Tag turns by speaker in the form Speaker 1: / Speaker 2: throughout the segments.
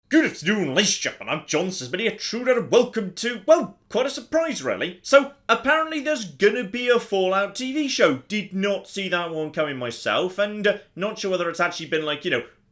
Speaker 1: Good afternoon, ladies and gentlemen, I'm John Sisbody, a true and welcome to, well, quite a surprise really. So, apparently there's gonna be a Fallout TV show. Did not see that one coming myself, and not sure whether it's actually been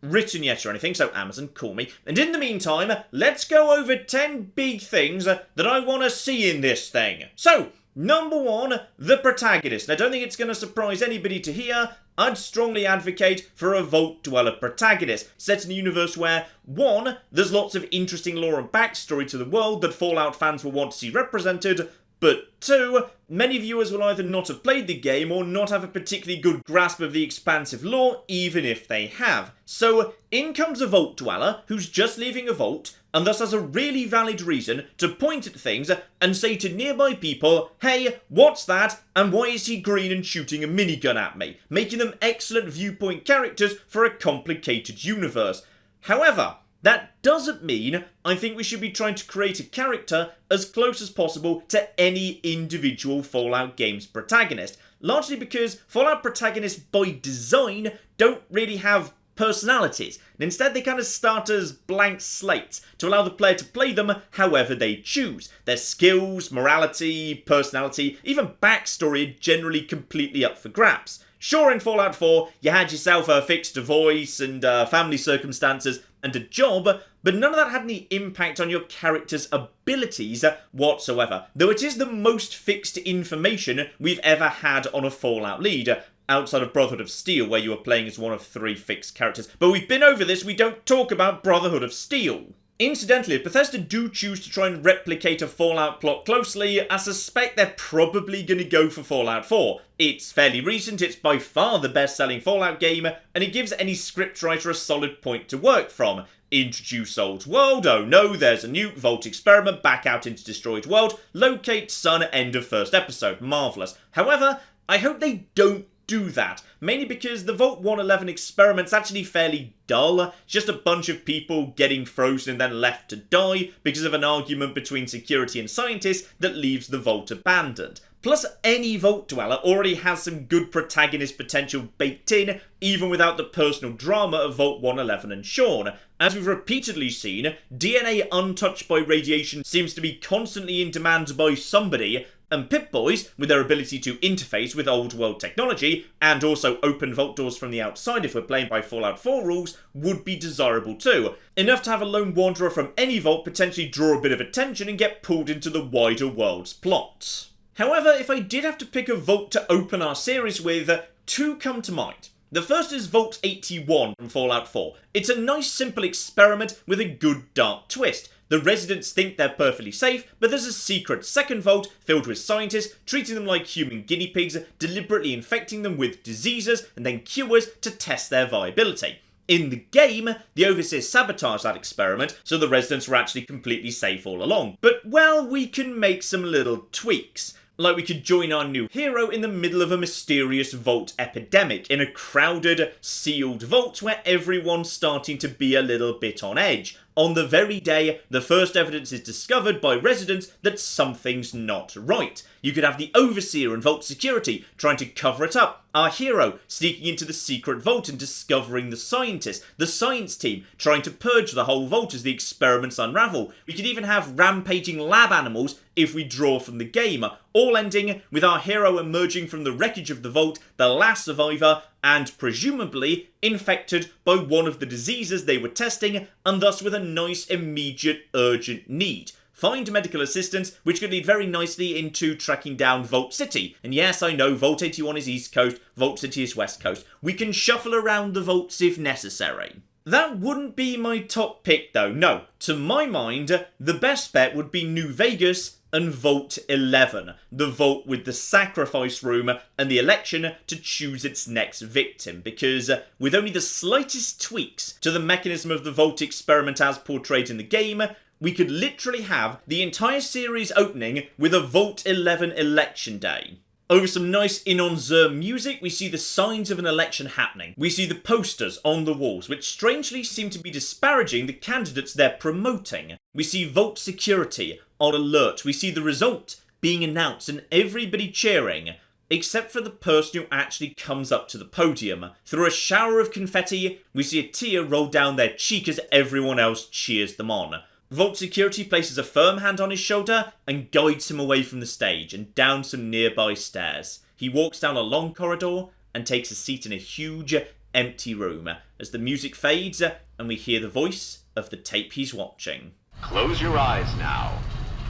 Speaker 1: written yet or anything, so Amazon, call me. And in the meantime, let's go over 10 big things that I want to see in this thing. So, number one, the Protagonist. I don't think it's going to surprise anybody to hear, I'd strongly advocate for a Vault Dweller protagonist, set in a universe where, one, there's lots of interesting lore and backstory to the world that Fallout fans will want to see represented, but two, many viewers will either not have played the game or not have a particularly good grasp of the expansive lore, even if they have. So, in comes a Vault Dweller who's just leaving a vault, and thus has a really valid reason to point at things and say to nearby people, hey, what's that, and why is he green and shooting a minigun at me? Making them excellent viewpoint characters for a complicated universe. However, that doesn't mean I think we should be trying to create a character as close as possible to any individual Fallout game's protagonist, largely because Fallout protagonists by design don't really have personalities, and instead they kind of start as blank slates to allow the player to play them however they choose. Their skills, morality, personality, even backstory are generally completely up for grabs. Sure, in Fallout 4, you had yourself a fixed voice and family circumstances and a job, but none of that had any impact on your character's abilities whatsoever, though it is the most fixed information we've ever had on a Fallout lead, outside of Brotherhood of Steel, where you were playing as one of 3 fixed characters. But we've been over this, we don't talk about Brotherhood of Steel. Incidentally, if Bethesda do choose to try and replicate a Fallout plot closely, I suspect they're probably going to go for Fallout 4. It's fairly recent, it's by far the best-selling Fallout game, and it gives any scriptwriter a solid point to work from. Introduce old world, oh no, there's a new Vault experiment, back out into destroyed world, locate sun, end of first episode, marvellous. However, I hope they don't do that, mainly because the Vault 111 experiment's actually fairly dull. It's just a bunch of people getting frozen and then left to die because of an argument between security and scientists that leaves the Vault abandoned. Plus, any Vault Dweller already has some good protagonist potential baked in, even without the personal drama of Vault 111 and Sean. As we've repeatedly seen, DNA untouched by radiation seems to be constantly in demand by somebody, and Pip-Boys, with their ability to interface with old world technology, and also open vault doors from the outside if we're playing by Fallout 4 rules, would be desirable too. Enough to have a lone wanderer from any vault potentially draw a bit of attention and get pulled into the wider world's plot. However, if I did have to pick a vault to open our series with, 2 come to mind. The first is Vault 81 from Fallout 4. It's a nice simple experiment with a good dark twist. The residents think they're perfectly safe, but there's a secret second vault filled with scientists, treating them like human guinea pigs, deliberately infecting them with diseases and then cures to test their viability. In the game, the Overseers sabotaged that experiment, so the residents were actually completely safe all along. But, well, we can make some little tweaks. Like we could join our new hero in the middle of a mysterious vault epidemic in a crowded, sealed vault where everyone's starting to be a little bit on edge. On the very day, the first evidence is discovered by residents that something's not right. You could have the Overseer and Vault Security trying to cover it up, our hero sneaking into the secret vault and discovering the scientists, the science team trying to purge the whole vault as the experiments unravel. We could even have rampaging lab animals if we draw from the game, all ending with our hero emerging from the wreckage of the vault, the last survivor, and presumably infected by one of the diseases they were testing, and thus with a nice immediate urgent need. Find medical assistance, which could lead very nicely into tracking down Vault City. And yes, I know Vault 81 is East Coast, Vault City is West Coast. We can shuffle around the vaults if necessary. That wouldn't be my top pick though, no. To my mind, the best bet would be New Vegas and Vault 11, the vault with the sacrifice room and the election to choose its next victim, because with only the slightest tweaks to the mechanism of the vault experiment as portrayed in the game, we could literally have the entire series opening with a Vault 11 election day. Over some nice in-on-zer music, we see the signs of an election happening. We see the posters on the walls, which strangely seem to be disparaging the candidates they're promoting. We see Vault Security on alert. We see the result being announced and everybody cheering. except for the person who actually comes up to the podium. Through a shower of confetti, we see a tear roll down their cheek as everyone else cheers them on. Vault security places a firm hand on his shoulder and guides him away from the stage and down some nearby stairs. He walks down a long corridor and takes a seat in a huge, empty room as the music fades and we hear the voice of the tape he's watching.
Speaker 2: Close your eyes now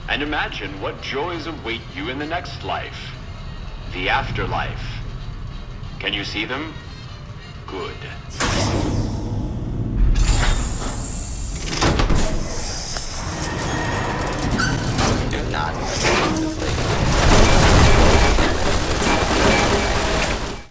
Speaker 2: and imagine what joys await you in the next life. The afterlife. Can you see them? Good.
Speaker 3: Do not.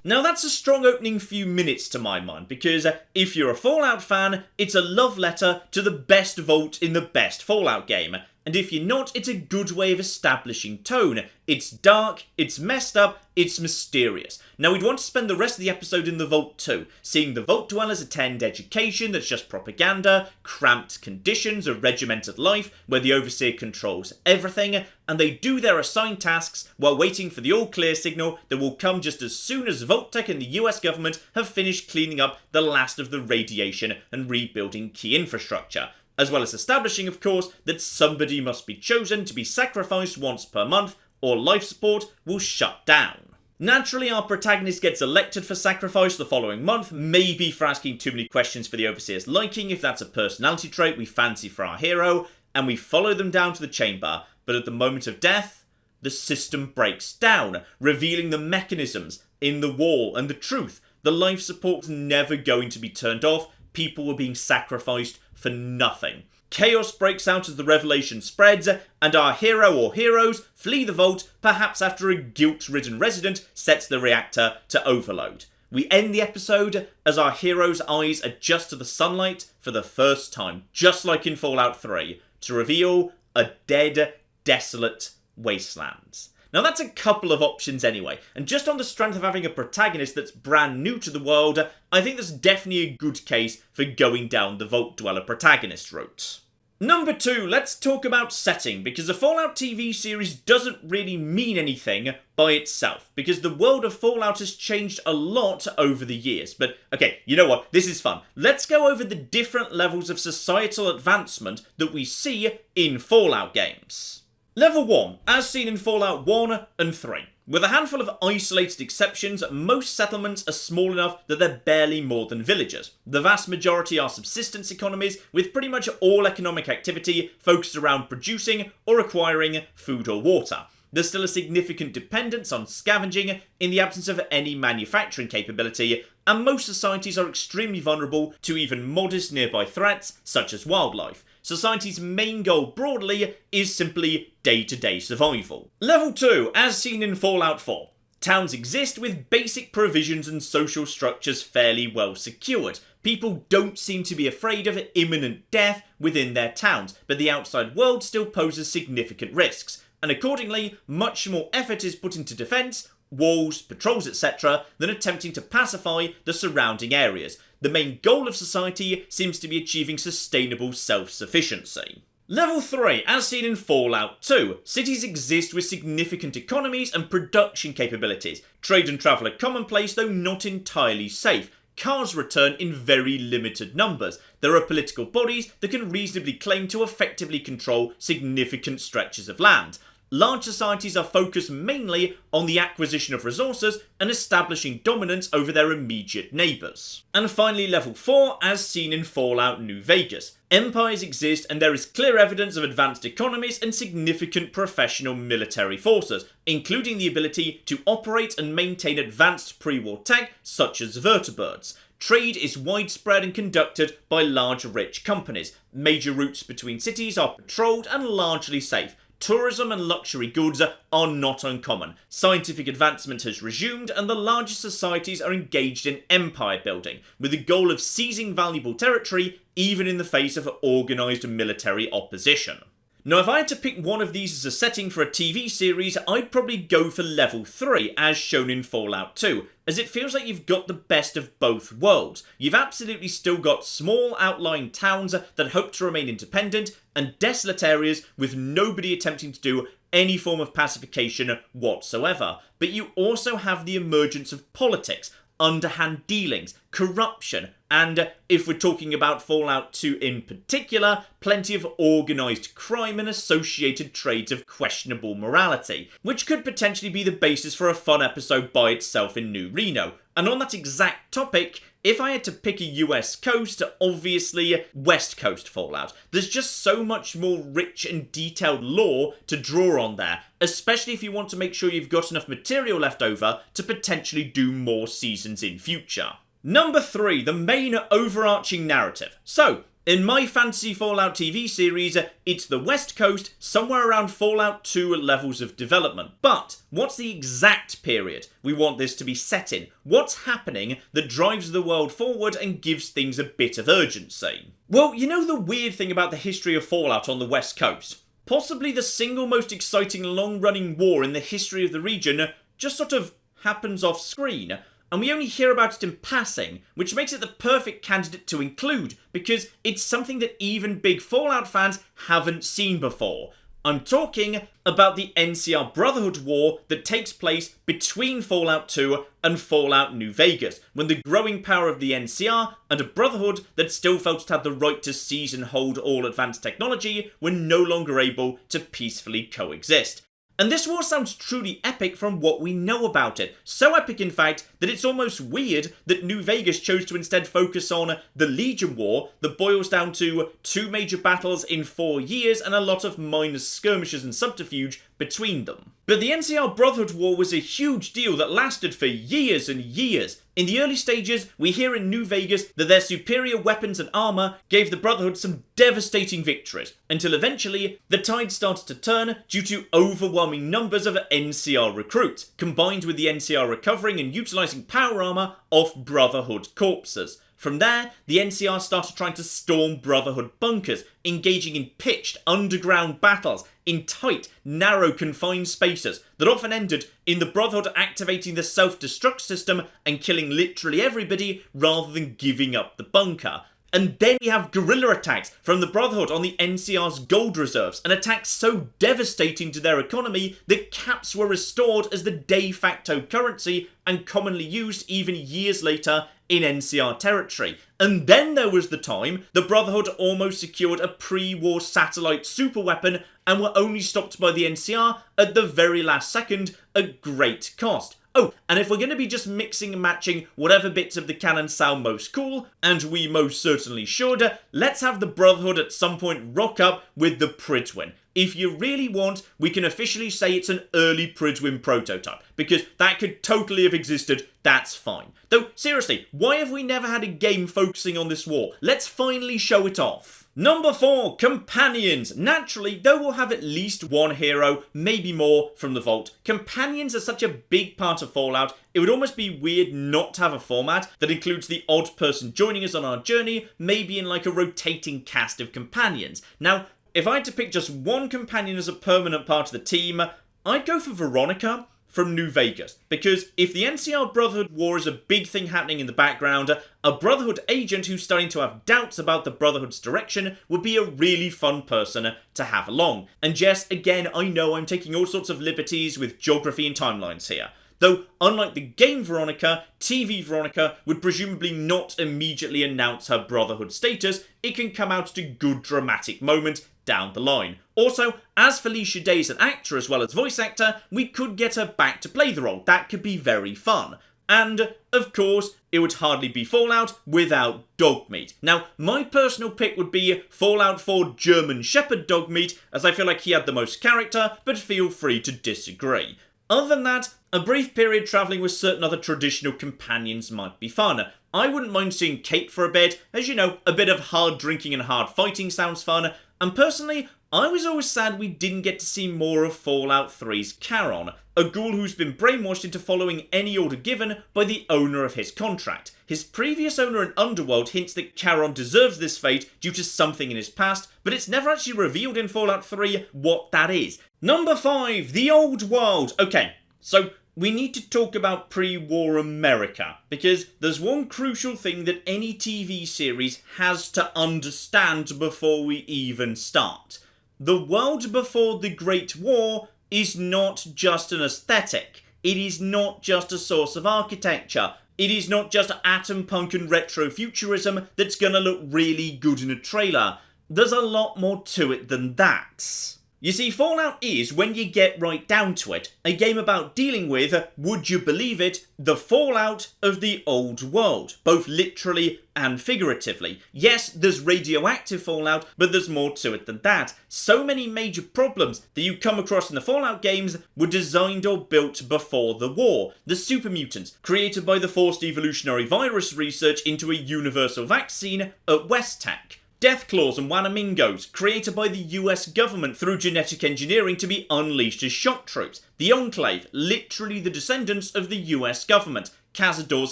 Speaker 1: Now that's a strong opening few minutes to my mind, because if you're a Fallout fan, it's a love letter to the best vault in the best Fallout game. And if you're not, it's a good way of establishing tone. It's dark, it's messed up, it's mysterious. Now we'd want to spend the rest of the episode in the Vault too, seeing the Vault Dwellers attend education that's just propaganda, cramped conditions, a regimented life where the Overseer controls everything, and they do their assigned tasks while waiting for the all-clear signal that will come just as soon as Vault-Tec and the US government have finished cleaning up the last of the radiation and rebuilding key infrastructure. As well as establishing, of course, that somebody must be chosen to be sacrificed once per month, or life support will shut down. Naturally, our protagonist gets elected for sacrifice the following month, maybe for asking too many questions for the Overseer's liking, if that's a personality trait we fancy for our hero, and we follow them down to the chamber, but at the moment of death, the system breaks down, revealing the mechanisms in the wall and the truth. The life support's never going to be turned off, people were being sacrificed for nothing. Chaos breaks out as the revelation spreads, and our hero or heroes flee the vault, perhaps after a guilt-ridden resident sets the reactor to overload. We end the episode as our hero's eyes adjust to the sunlight for the first time, just like in Fallout 3, to reveal a dead, desolate wasteland. Now that's a couple of options anyway, and just on the strength of having a protagonist that's brand new to the world, I think that's definitely a good case for going down the Vault Dweller protagonist route. Number 2, let's talk about setting, because the Fallout TV series doesn't really mean anything by itself, because the world of Fallout has changed a lot over the years. But okay, you know what, this is fun. Let's go over the different levels of societal advancement that we see in Fallout games. Level 1, as seen in Fallout 1 and 3. With a handful of isolated exceptions, most settlements are small enough that they're barely more than villages. The vast majority are subsistence economies, with pretty much all economic activity focused around producing or acquiring food or water. There's still a significant dependence on scavenging in the absence of any manufacturing capability, and most societies are extremely vulnerable to even modest nearby threats, such as wildlife. Society's main goal broadly is simply day-to-day survival. Level 2, as seen in Fallout 4. Towns exist with basic provisions and social structures fairly well secured. People don't seem to be afraid of imminent death within their towns, but the outside world still poses significant risks, and accordingly, much more effort is put into defence, walls, patrols, etc., than attempting to pacify the surrounding areas. The main goal of society seems to be achieving sustainable self-sufficiency. Level 3, as seen in Fallout 2. Cities exist with significant economies and production capabilities. Trade and travel are commonplace, though not entirely safe. Cars return in very limited numbers. There are political bodies that can reasonably claim to effectively control significant stretches of land. Large societies are focused mainly on the acquisition of resources and establishing dominance over their immediate neighbours. And finally, level 4, as seen in Fallout New Vegas. Empires exist and there is clear evidence of advanced economies and significant professional military forces, including the ability to operate and maintain advanced pre-war tech such as vertibirds. Trade is widespread and conducted by large rich companies. Major routes between cities are patrolled and largely safe. Tourism and luxury goods are not uncommon. Scientific advancement has resumed and the largest societies are engaged in empire building, with the goal of seizing valuable territory even in the face of organised military opposition. Now, if I had to pick one of these as a setting for a TV series, I'd probably go for level 3, as shown in Fallout 2, as it feels like you've got the best of both worlds. You've absolutely still got small outlying towns that hope to remain independent, and desolate areas with nobody attempting to do any form of pacification whatsoever. But you also have the emergence of politics, underhand dealings, corruption, and if we're talking about Fallout 2 in particular, plenty of organised crime and associated trades of questionable morality, which could potentially be the basis for a fun episode by itself in New Reno. And on that exact topic, if I had to pick a US coast, obviously West Coast Fallout. There's just so much more rich and detailed lore to draw on there, especially if you want to make sure you've got enough material left over to potentially do more seasons in future. Number 3, the main overarching narrative. So, in my fantasy Fallout TV series, it's the West Coast, somewhere around Fallout 2 levels of development. But what's the exact period we want this to be set in? What's happening that drives the world forward and gives things a bit of urgency? Well, you know the weird thing about the history of Fallout on the West Coast? Possibly the single most exciting long-running war in the history of the region just sort of happens off screen. And we only hear about it in passing, which makes it the perfect candidate to include, because it's something that even big Fallout fans haven't seen before. I'm talking about the NCR Brotherhood War that takes place between Fallout 2 and Fallout New Vegas, when the growing power of the NCR and a Brotherhood that still felt it had the right to seize and hold all advanced technology were no longer able to peacefully coexist. And this war sounds truly epic from what we know about it. So epic, in fact, that it's almost weird that New Vegas chose to instead focus on the Legion War that boils down to 2 major battles in 4 years and a lot of minor skirmishes and subterfuge between them. But the NCR Brotherhood War was a huge deal that lasted for years and years. In the early stages, we hear in New Vegas that their superior weapons and armour gave the Brotherhood some devastating victories, until eventually the tide started to turn due to overwhelming numbers of NCR recruits, combined with the NCR recovering and utilising power armour off Brotherhood corpses. From there, the NCR started trying to storm Brotherhood bunkers, engaging in pitched underground battles in tight, narrow, confined spaces that often ended in the Brotherhood activating the self-destruct system and killing literally everybody rather than giving up the bunker. And then we have guerrilla attacks from the Brotherhood on the NCR's gold reserves, and attacks so devastating to their economy that caps were restored as the de facto currency and commonly used even years later in NCR territory. And then there was the time the Brotherhood almost secured a pre-war satellite superweapon and were only stopped by the NCR at the very last second at great cost. Oh, and if we're going to be just mixing and matching whatever bits of the canon sound most cool, and we most certainly should, let's have the Brotherhood at some point rock up with the Prydwen. If you really want, we can officially say it's an early Prydwen prototype, because that could totally have existed, that's fine. Though, seriously, why have we never had a game focusing on this war? Let's finally show it off. Number 4, companions. Naturally, though we'll have at least one hero, maybe more, from the Vault, companions are such a big part of Fallout, it would almost be weird not to have a format that includes the odd person joining us on our journey, maybe in like a rotating cast of companions. Now, if I had to pick just one companion as a permanent part of the team, I'd go for Veronica from New Vegas, because if the NCR Brotherhood War is a big thing happening in the background, a Brotherhood agent who's starting to have doubts about the Brotherhood's direction would be a really fun person to have along. And yes, again, I know I'm taking all sorts of liberties with geography and timelines here. Though, unlike the game Veronica, TV Veronica would presumably not immediately announce her Brotherhood status, it can come out at a good dramatic moment down the line. Also, as Felicia Day is an actor as well as voice actor, we could get her back to play the role. That could be very fun. And, of course, it would hardly be Fallout without Dogmeat. Now, my personal pick would be Fallout 4 German Shepherd Dogmeat, as I feel like he had the most character, but feel free to disagree. Other than that, a brief period travelling with certain other traditional companions might be fun. I wouldn't mind seeing Kate for a bit, as you know, a bit of hard drinking and hard fighting sounds fun, and personally, I was always sad we didn't get to see more of Fallout 3's Charon, a ghoul who's been brainwashed into following any order given by the owner of his contract. His previous owner in Underworld hints that Charon deserves this fate due to something in his past, but it's never actually revealed in Fallout 3 what that is. Number 5, the Old World. Okay, so we need to talk about pre-war America, because there's one crucial thing that any TV series has to understand before we even start. The world before the Great War is not just an aesthetic. It is not just a source of architecture. It is not just atom punk and retrofuturism that's gonna look really good in a trailer. There's a lot more to it than that. You see, Fallout is, when you get right down to it, a game about dealing with, would you believe it, the fallout of the old world, both literally and figuratively. Yes, there's radioactive fallout, but there's more to it than that. So many major problems that you come across in the Fallout games were designed or built before the war. The super mutants, created by the forced evolutionary virus research into a universal vaccine at Westtech. Deathclaws and Wanamingos, created by the US government through genetic engineering to be unleashed as shock troops. The Enclave, literally the descendants of the US government. Cazadors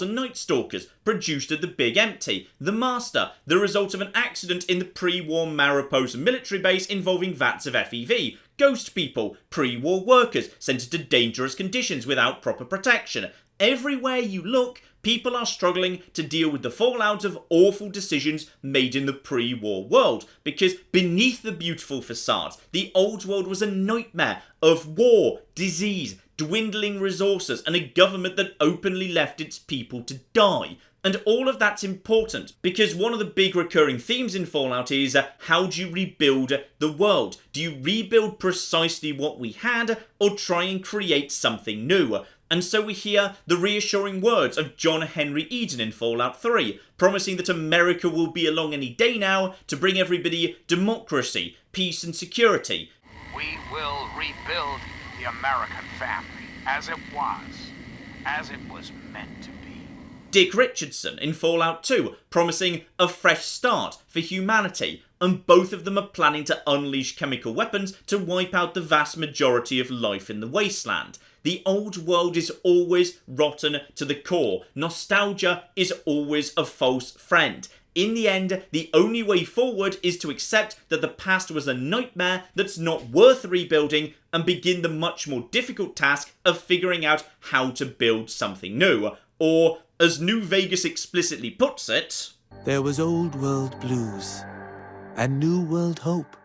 Speaker 1: and Night Stalkers, produced at the Big Empty. The Master, the result of an accident in the pre-war Mariposa military base involving vats of FEV. Ghost People, pre-war workers sent into dangerous conditions without proper protection. Everywhere you look, people are struggling to deal with the fallout of awful decisions made in the pre-war world, because beneath the beautiful facades, the old world was a nightmare of war, disease, dwindling resources, and a government that openly left its people to die. And all of that's important, because one of the big recurring themes in Fallout is, how do you rebuild the world? Do you rebuild precisely what we had, or try and create something new? And so we hear the reassuring words of John Henry Eden in Fallout 3, promising that America will be along any day now to bring everybody democracy, peace and security.
Speaker 4: We will rebuild the American family as it was meant to be.
Speaker 1: Dick Richardson in Fallout 2, promising a fresh start for humanity, and both of them are planning to unleash chemical weapons to wipe out the vast majority of life in the wasteland. The old world is always rotten to the core. Nostalgia is always a false friend. In the end, the only way forward is to accept that the past was a nightmare that's not worth rebuilding and begin the much more difficult task of figuring out how to build something new. Or, as New Vegas explicitly puts it,
Speaker 5: there was old world blues and new world hope,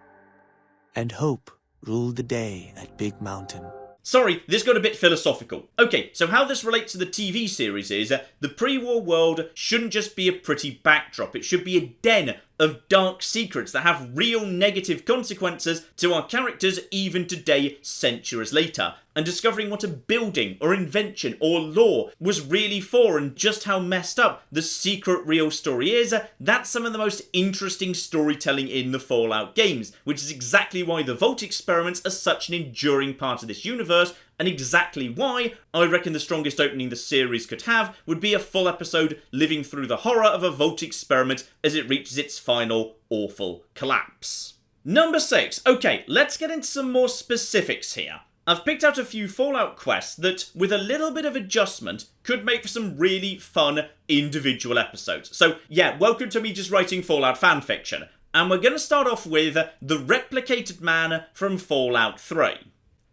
Speaker 5: and hope ruled the day at Big Mountain.
Speaker 1: Sorry, this got a bit philosophical. Okay, so how this relates to the TV series is, the pre-war world shouldn't just be a pretty backdrop, it should be a den of dark secrets that have real negative consequences to our characters even today, centuries later. And discovering what a building or invention or law was really for and just how messed up the secret real story is, that's some of the most interesting storytelling in the Fallout games, which is exactly why the Vault experiments are such an enduring part of this universe, and exactly why I reckon the strongest opening the series could have would be a full episode living through the horror of a Vault experiment as it reaches its final awful collapse. Number 6. Okay, let's get into some more specifics here. I've picked out a few Fallout quests that, with a little bit of adjustment, could make for some really fun individual episodes. So yeah, welcome to me just writing Fallout fanfiction. And we're going to start off with the Replicated Man from Fallout 3.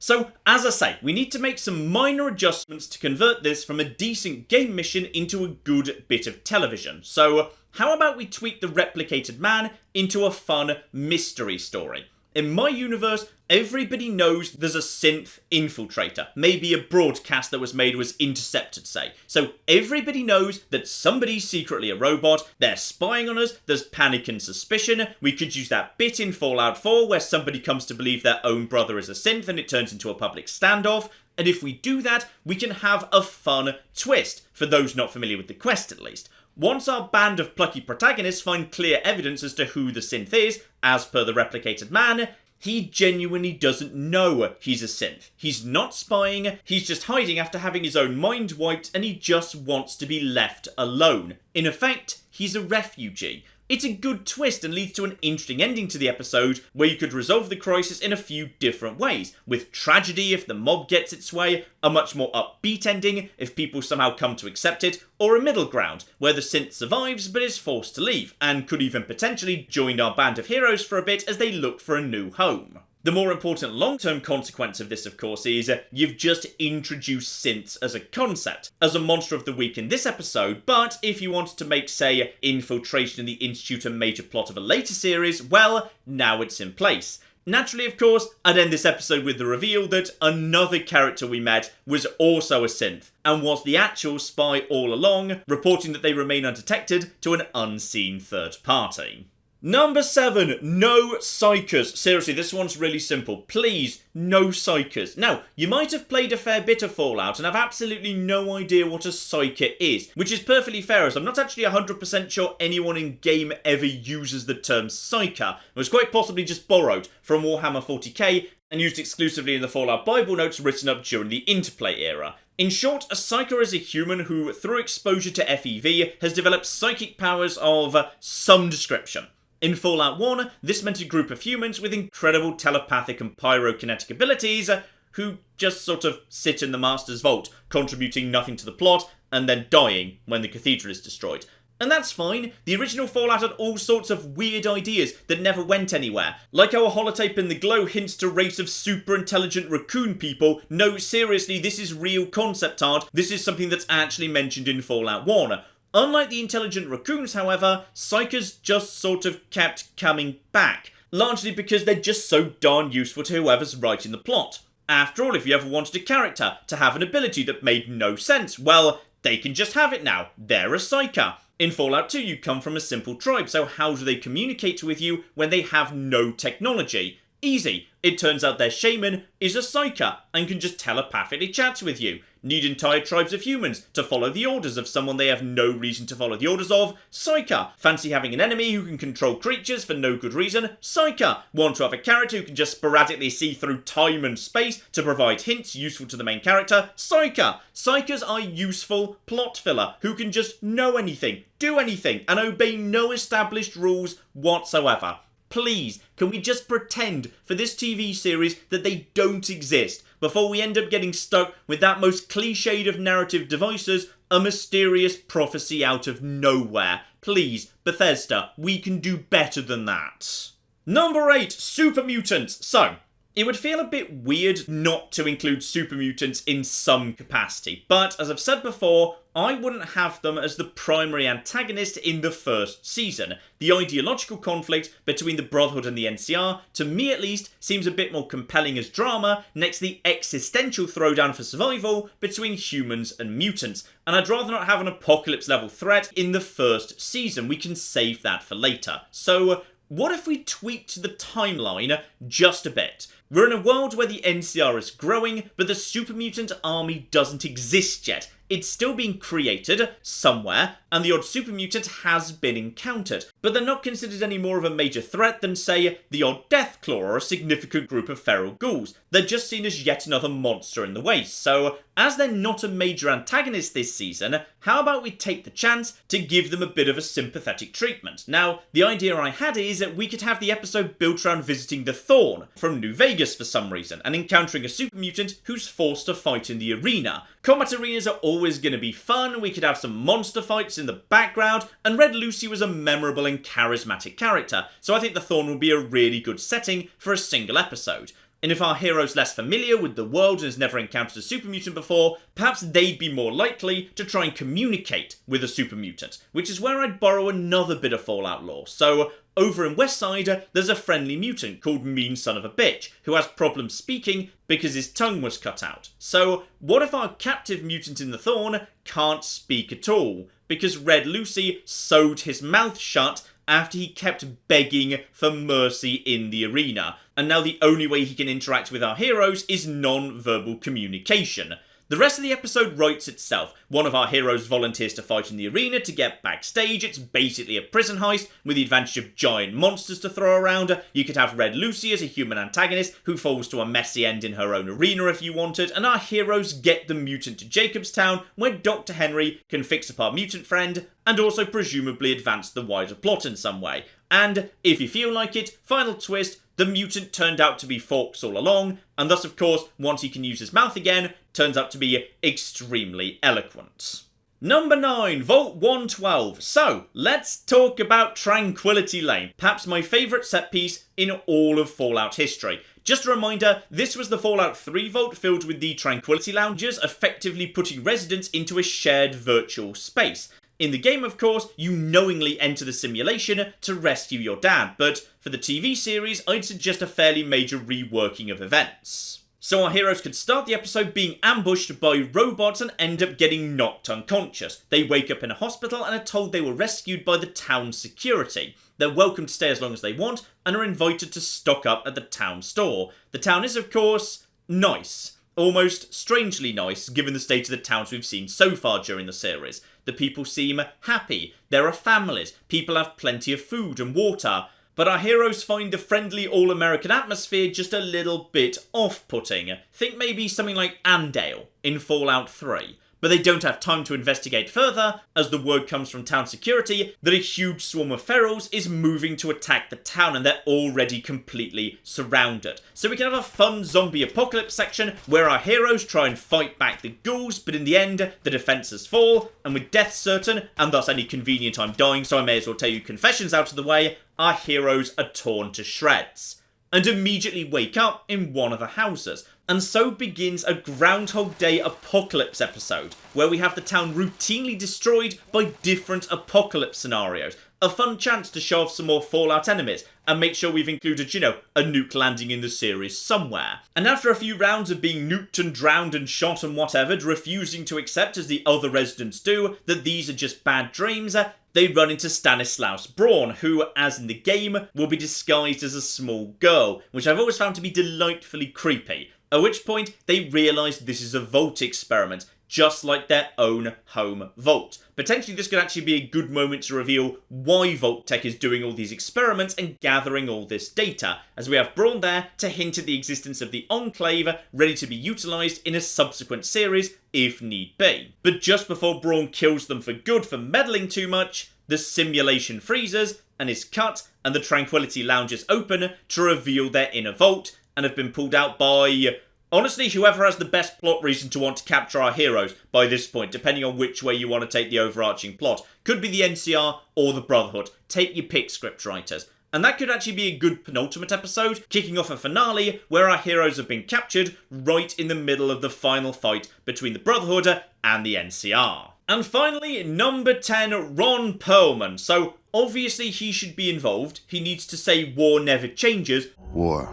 Speaker 1: So, as I say, we need to make some minor adjustments to convert this from a decent game mission into a good bit of television. So, how about we tweak the Replicated Man into a fun mystery story? In my universe, everybody knows there's a synth infiltrator. Maybe a broadcast that was made was intercepted, say. So everybody knows that somebody's secretly a robot, they're spying on us, there's panic and suspicion. We could use that bit in Fallout 4 where somebody comes to believe their own brother is a synth and it turns into a public standoff. And if we do that, we can have a fun twist, for those not familiar with the quest at least. Once our band of plucky protagonists find clear evidence as to who the synth is, as per the Replicated Man, he genuinely doesn't know he's a synth. He's not spying, he's just hiding after having his own mind wiped, and he just wants to be left alone. In effect, he's a refugee. It's a good twist and leads to an interesting ending to the episode where you could resolve the crisis in a few different ways, with tragedy if the mob gets its way, a much more upbeat ending if people somehow come to accept it, or a middle ground where the synth survives but is forced to leave, and could even potentially join our band of heroes for a bit as they look for a new home. The more important long-term consequence of this, of course, is you've just introduced synths as a concept, as a monster of the week in this episode, but if you wanted to make, say, infiltration in the Institute a major plot of a later series, well, now it's in place. Naturally, of course, I'd end this episode with the reveal that another character we met was also a synth, and was the actual spy all along, reporting that they remain undetected to an unseen third party. Number 7, no psychers. Seriously, this one's really simple. Please, no psychers. Now, you might have played a fair bit of Fallout and have absolutely no idea what a psyker is, which is perfectly fair, as I'm not actually 100% sure anyone in-game ever uses the term psyker. It was quite possibly just borrowed from Warhammer 40k and used exclusively in the Fallout Bible notes written up during the Interplay era. In short, a psyker is a human who, through exposure to FEV, has developed psychic powers of some description. In Fallout 1, this meant a group of humans with incredible telepathic and pyrokinetic abilities who just sort of sit in the Master's vault, contributing nothing to the plot, and then dying when the cathedral is destroyed. And that's fine. The original Fallout had all sorts of weird ideas that never went anywhere. Like how a holotape in the glow hints to race of super intelligent raccoon people. No, seriously, this is real concept art. This is something that's actually mentioned in Fallout 1. Unlike the intelligent raccoons, however, psychers just sort of kept coming back, largely because they're just so darn useful to whoever's writing the plot. After all, if you ever wanted a character to have an ability that made no sense, well, they can just have it now. They're a psyker. In Fallout 2, you come from a simple tribe, so how do they communicate with you when they have no technology? Easy. It turns out their shaman is a psyker and can just telepathically chat with you. Need entire tribes of humans to follow the orders of someone they have no reason to follow the orders of? Psyker. Fancy having an enemy who can control creatures for no good reason? Psyker. Want to have a character who can just sporadically see through time and space to provide hints useful to the main character? Psyker. Psychers are useful plot filler who can just know anything, do anything, and obey no established rules whatsoever. Please, can we just pretend for this TV series that they don't exist before we end up getting stuck with that most cliched of narrative devices, a mysterious prophecy out of nowhere? Please, Bethesda, we can do better than that. Number 8, Super Mutants. So, it would feel a bit weird not to include super mutants in some capacity, but as I've said before, I wouldn't have them as the primary antagonist in the first season. The ideological conflict between the Brotherhood and the NCR, to me at least, seems a bit more compelling as drama next to the existential throwdown for survival between humans and mutants, and I'd rather not have an apocalypse-level threat in the first season. We can save that for later. So, what if we tweaked the timeline just a bit? We're in a world where the NCR is growing, but the super mutant army doesn't exist yet. It's still being created somewhere, and the odd super mutant has been encountered, but they're not considered any more of a major threat than, say, the odd Deathclaw or a significant group of feral ghouls. They're just seen as yet another monster in the waste, so as they're not a major antagonist this season, how about we take the chance to give them a bit of a sympathetic treatment? Now, the idea I had is that we could have the episode built around visiting the Thorn from New Vegas for some reason, and encountering a super mutant who's forced to fight in the arena. Combat arenas are always going to be fun, we could have some monster fights in the background, and Red Lucy was a memorable and charismatic character, so I think the Thorn would be a really good setting for a single episode. And if our hero's less familiar with the world and has never encountered a super mutant before, perhaps they'd be more likely to try and communicate with a super mutant, which is where I'd borrow another bit of Fallout lore. So, over in Westside, there's a friendly mutant called Mean Son of a Bitch, who has problems speaking because his tongue was cut out. So, what if our captive mutant in the Thorn can't speak at all, because Red Lucy sewed his mouth shut after he kept begging for mercy in the arena, and now the only way he can interact with our heroes is non-verbal communication. The rest of the episode writes itself. One of our heroes volunteers to fight in the arena to get backstage. It's basically a prison heist with the advantage of giant monsters to throw around. You could have Red Lucy as a human antagonist who falls to a messy end in her own arena if you wanted, and our heroes get the mutant to Jacobstown where Dr. Henry can fix up our mutant friend and also presumably advance the wider plot in some way. And if you feel like it, final twist, the mutant turned out to be Fawkes all along, and thus of course, once he can use his mouth again, turns out to be extremely eloquent. Number 9, Vault 112. So, let's talk about Tranquility Lane, perhaps my favourite set piece in all of Fallout history. Just a reminder, this was the Fallout 3 vault filled with the Tranquility Loungers, effectively putting residents into a shared virtual space. In the game, of course, you knowingly enter the simulation to rescue your dad, but for the TV series, I'd suggest a fairly major reworking of events. So our heroes could start the episode being ambushed by robots and end up getting knocked unconscious. They wake up in a hospital and are told they were rescued by the town security. They're welcome to stay as long as they want and are invited to stock up at the town store. The town is, of course, nice. Almost strangely nice, given the state of the towns we've seen so far during the series. The people seem happy, there are families, people have plenty of food and water, but our heroes find the friendly all-American atmosphere just a little bit off-putting. Think maybe something like Andale in Fallout 3. But they don't have time to investigate further, as the word comes from town security that a huge swarm of ferals is moving to attack the town and they're already completely surrounded. So we can have a fun zombie apocalypse section where our heroes try and fight back the ghouls, but in the end, the defences fall, and with death certain, and thus any convenient time dying, so I may as well tell you confessions out of the way, our heroes are torn to shreds. And immediately wake up in one of the houses. And so begins a Groundhog Day apocalypse episode, where we have the town routinely destroyed by different apocalypse scenarios. A fun chance to show off some more Fallout enemies, and make sure we've included, a nuke landing in the series somewhere. And after a few rounds of being nuked and drowned and shot and whatever, refusing to accept, as the other residents do, that these are just bad dreams, they run into Stanislaus Braun, who, as in the game, will be disguised as a small girl, which I've always found to be delightfully creepy. At which point, they realise this is a vault experiment, just like their own home vault. Potentially this could actually be a good moment to reveal why Vault-Tec is doing all these experiments and gathering all this data, as we have Braun there to hint at the existence of the Enclave, ready to be utilised in a subsequent series, if need be. But just before Braun kills them for good for meddling too much, the simulation freezes and is cut, and the Tranquility Loungers open to reveal their inner vault, and have been pulled out by, honestly, whoever has the best plot reason to want to capture our heroes by this point, depending on which way you want to take the overarching plot. Could be the NCR or the Brotherhood. Take your pick, scriptwriters. And that could actually be a good penultimate episode, kicking off a finale where our heroes have been captured right in the middle of the final fight between the Brotherhood and the NCR. And finally, number 10, Ron Perlman. So, obviously he should be involved. He needs to say war never changes.
Speaker 5: War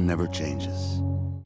Speaker 5: never changes.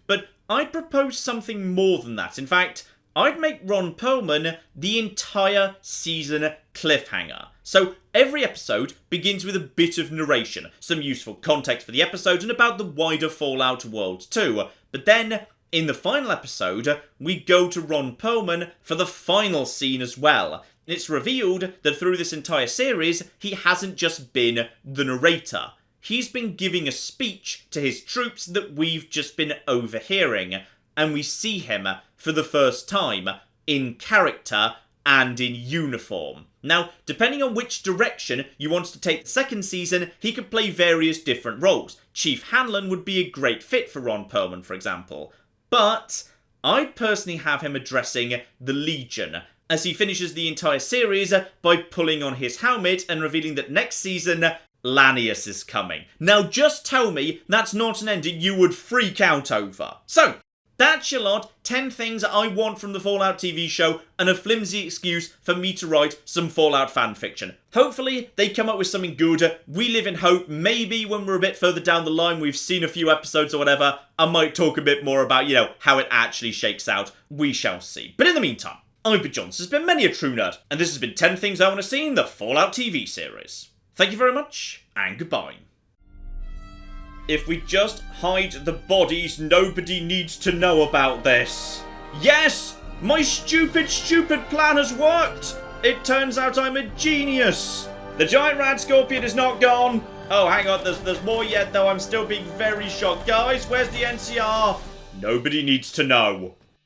Speaker 1: But I'd propose something more than that. In fact, I'd make Ron Perlman the entire season cliffhanger. So every episode begins with a bit of narration, some useful context for the episode and about the wider Fallout world too. But then, in the final episode, we go to Ron Perlman for the final scene as well. It's revealed that through this entire series, he hasn't just been the narrator. He's been giving a speech to his troops that we've just been overhearing, and we see him for the first time in character and in uniform. Now, depending on which direction you want to take the second season, he could play various different roles. Chief Hanlon would be a great fit for Ron Perlman, for example. But I'd personally have him addressing the Legion, as he finishes the entire series by pulling on his helmet and revealing that next season, Lanius is coming. Now just tell me that's not an ending you would freak out over. So, that's your lot. 10 things I want from the Fallout TV show and a flimsy excuse for me to write some Fallout fanfiction. Hopefully they come up with something good. We live in hope. Maybe when we're a bit further down the line, we've seen a few episodes or whatever, I might talk a bit more about, how it actually shakes out. We shall see. But in the meantime, I've been John. This has been Many a True Nerd, and this has been 10 things I want to see in the Fallout TV series. Thank you very much, and goodbye. If we just hide the bodies, nobody needs to know about this. Yes! My stupid plan has worked! It turns out I'm a genius! The giant rat scorpion is not gone! Oh, hang on, there's more yet, though. I'm still being very shocked. Guys, where's the NCR? Nobody needs to know.